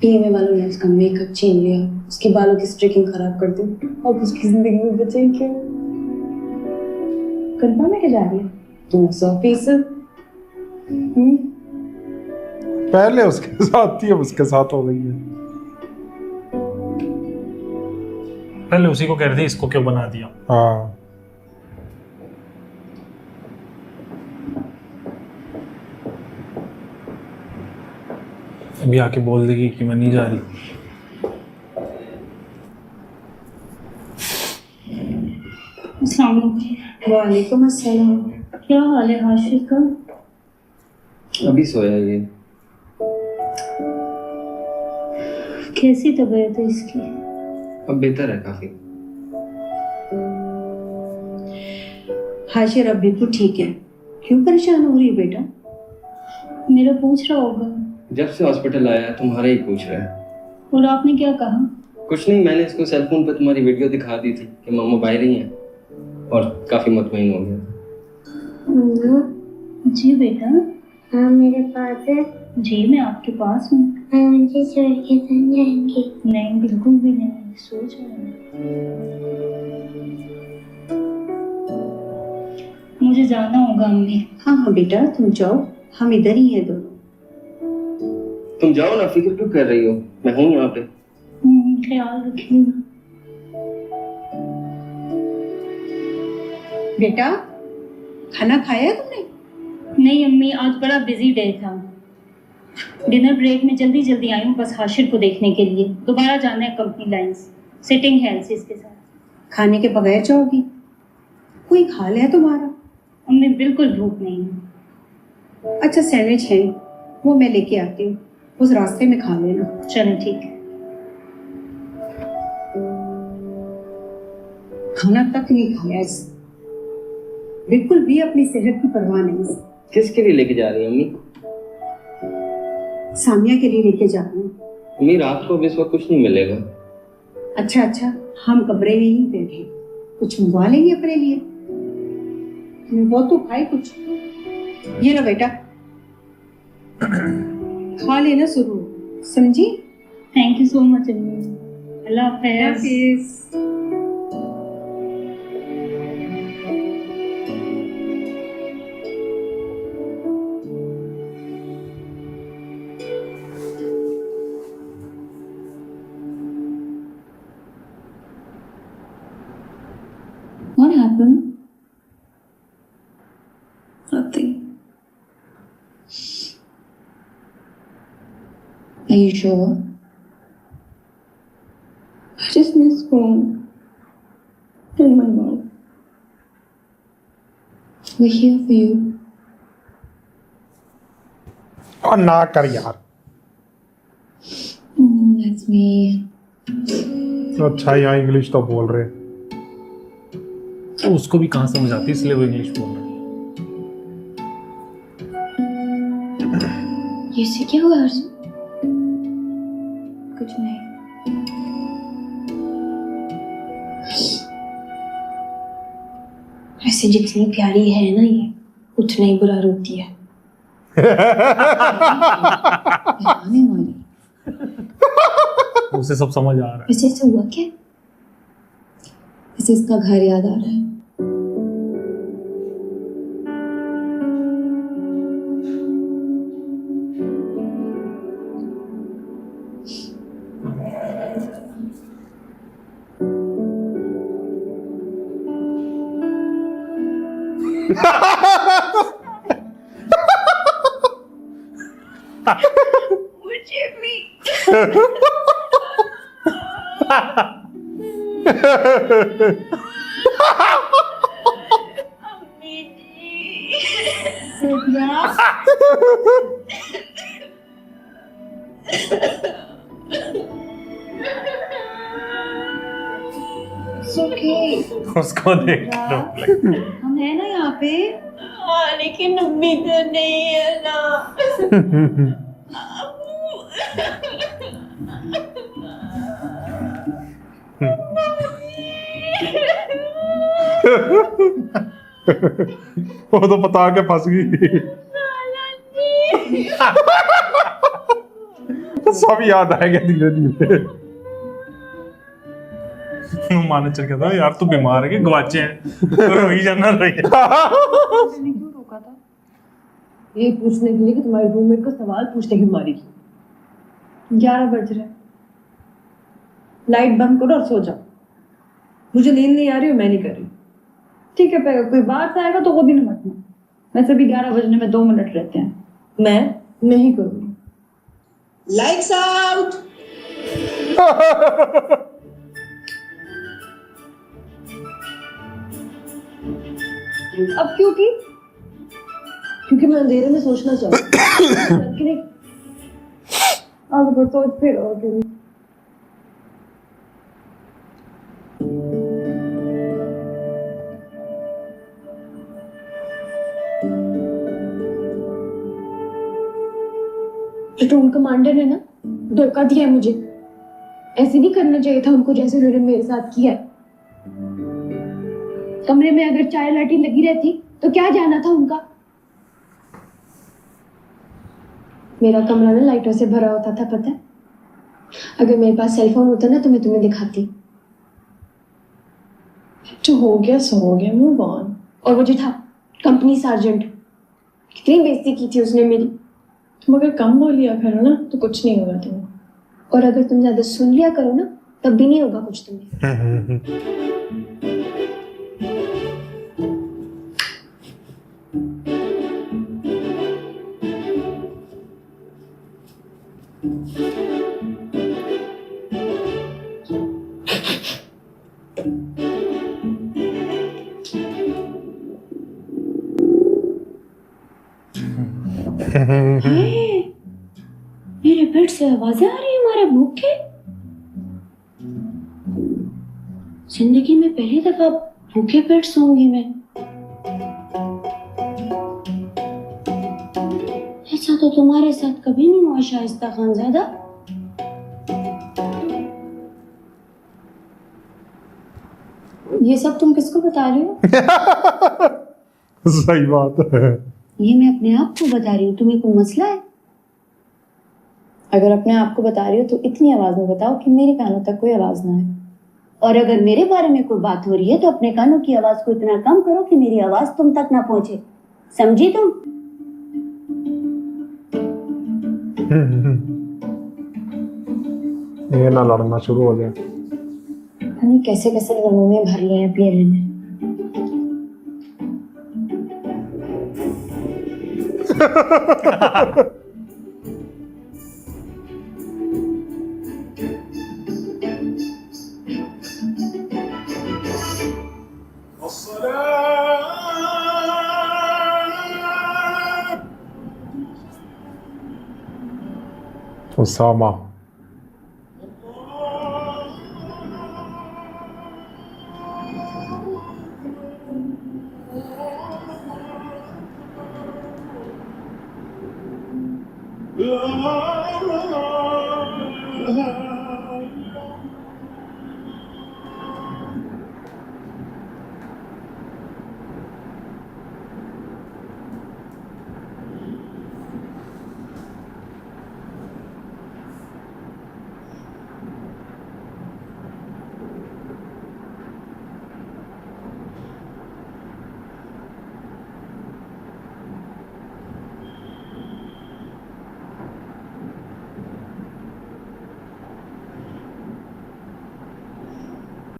PMA वालों ने उसका मेकअप छीन लिया, उसके बालों की स्ट्रिकिंग खराब कर दी, अब उसकी जिंदगी में बचे क्या? कंफर्म है कि जा रही है 200%। पहले उसके साथ थी, अब उसके साथ हो गई है। पहले उसी को कह रहे थे, इसको क्यों बना दिया। हाँ अभी आके बोल देगी कि मैं नहीं जा रही। अस्सलाम वालेकुम। वालेकुम अस्सलाम। क्या हाल है हाशिर का? अभी सोया ये। कैसी तबीयत है इसकी? अब बेहतर है काफी। हाशिर अब बिल्कुल ठीक है। क्यों परेशान हो रही है बेटा? मेरा पूछ रहा होगा। जब से हॉस्पिटल आया तुम्हारा ही पूछ रहा है। और आपने क्या कहा? कुछ नहीं, मैंने इसको सेल फोन पे तुम्हारी वीडियो दिखा दी थी कि मामा बाहर ही हैं और काफी मुतमईन हो गया। जी बेटा। हाँ मेरे पास है। जी मैं आपके पास हूँ। मुझे छोड़ के सो जाएंगी? नहीं बिल्कुल भी नहीं, सो जाओ। मुझे जाना होगा अम्मी। हाँ हाँ बेटा तुम जाओ, हम इधर ही हैं दोनों। तुम जाओ ना, फिक्र क्यों कर रही हो, मैं हूँ यहाँ पे। ख्याल रखिएगा। बेटा खाना खाया है तुमने? नहीं अम्मी, आज बड़ा बिजी डे था। डिनर ब्रेक में जल्दी जल्दी आई हूँ बस हाशिर को देखने के लिए। दोबारा जाना है कंपनी लाइंस, सिटिंग है इसके साथ। खाने के बगैर जाओगी? कोई खाल है तुम्हारा? अम्मी बिल्कुल भूख नहीं है। अच्छा सैंडविच है, वो मैं लेके आती हूँ, उस रास्ते में खा लेना। चलो ठीक है। खाना तक नहीं खाया इस, बिल्कुल भी अपनी सेहत की परवाह नहीं। किसके लिए लेके जा रही है अम्मी? सामिया के लिए लेके जा रही हूँ। अम्मी रात को भी इस वक्त कुछ नहीं मिलेगा। अच्छा अच्छा, हम कमरे में ही बैठे, कुछ मंगवा लेंगे अपने लिए। वो तो खाए कुछ। ये लो बेटा, खा लेना शुरू, समझी? थैंक यू सो मच अम्मी। अल्लाह हाफिज़। What happened? Nothing. Are you sure? I just miss home and my mom. We're here for you. और ना कर यार। That's me. अच्छा यहाँ इंग्लिश तो बोल रहे। तो उसको भी कहाँ समझ आती, इसलिए वो इंग्लिश बोल रहा है। ये से क्या हुआ अर्जुन? कुछ नहीं। ऐसे जितनी प्यारी है ना ये, उतना ही बुरा रोती है। आने वाली। उसे सब समझ आ रहा है। वैसे ऐसा हुआ क्या? वैसे इसका घर याद आ रहा है। मुझे भी। अम्मी जी। उसको देख हम है ना यहाँ पे। हाँ लेकिन अम्मी तो नहीं है ना। वो तो पता के फंस गई। सब याद आएगा धीरे धीरे। माने चल गया था यार, तू बीमार है कि गवाचे हैं तो वही जाना रही है। मैंने क्यों रोका था? ये पूछने के लिए कि तुम्हारे रूममेट को सवाल पूछने की मारी की। 11 बज रहे, लाइट बंद करो और सो जाओ। मुझे नींद नहीं आ रही और मैं नहीं कर रही। ठीक है, पर कोई बाहर से आएगा तो वो भी न मतना। वैसे भी 11 बजने में 2 मिनट रहते हैं। मैं नहीं करूँगी। Lights out. अब क्यों की? क्योंकि मैं अंधेरे में सोचना चाहती हूँ। आगे बढ़ सोच फिर और ड्रोन कमांडर है ना, धोखा दिया है मुझे। ऐसे नहीं करना चाहिए था उनको जैसे उन्होंने मेरे साथ किया है। कमरे में अगर चाय लाइटें लगी रहती तो क्या जाना था उनका। मेरा कमरा ना लाइटों से भरा होता था, पता है? अगर मेरे पास सेलफोन होता ना तो मैं तुम्हें दिखाती। जो हो गया सो हो गया, मूव ऑन। और वो जो था कंपनी सार्जेंट, कितनी बेइज्जती की थी उसने मेरी। तुम अगर कम बोल लिया करो ना तो कुछ नहीं होगा तुम्हें, और अगर तुम ज्यादा सुन लिया करो ना तब भी नहीं होगा कुछ तुम्हें। मेरे बेड से आवाजें आ रही है हमारे भूख के। जिंदगी में पहली दफा भूखे पेट सोऊंगी मैं। ऐसा तो तुम्हारे साथ कभी नहीं हुआ शाइस्ता खानज़ादा। ये सब तुम किसको बता रही हो? सही बात है। ये मैं अपने आप को बता रही हूँ, तुम्हें कोई मसला है? अगर अपने आप को बता रही हो तो इतनी आवाज में बताओ कि मेरे कानों तक कोई आवाज ना आए। और अगर मेरे बारे में कोई बात हो रही है तो अपने कानों की आवाज को इतना कम करो कि मेरी आवाज तुम तक ना पहुंचे। समझी तुम? ये ना लड़ना शुरू हो जाए। हमें कैसे कैसे गमों में भर लिए हैं पियले ने। उसामा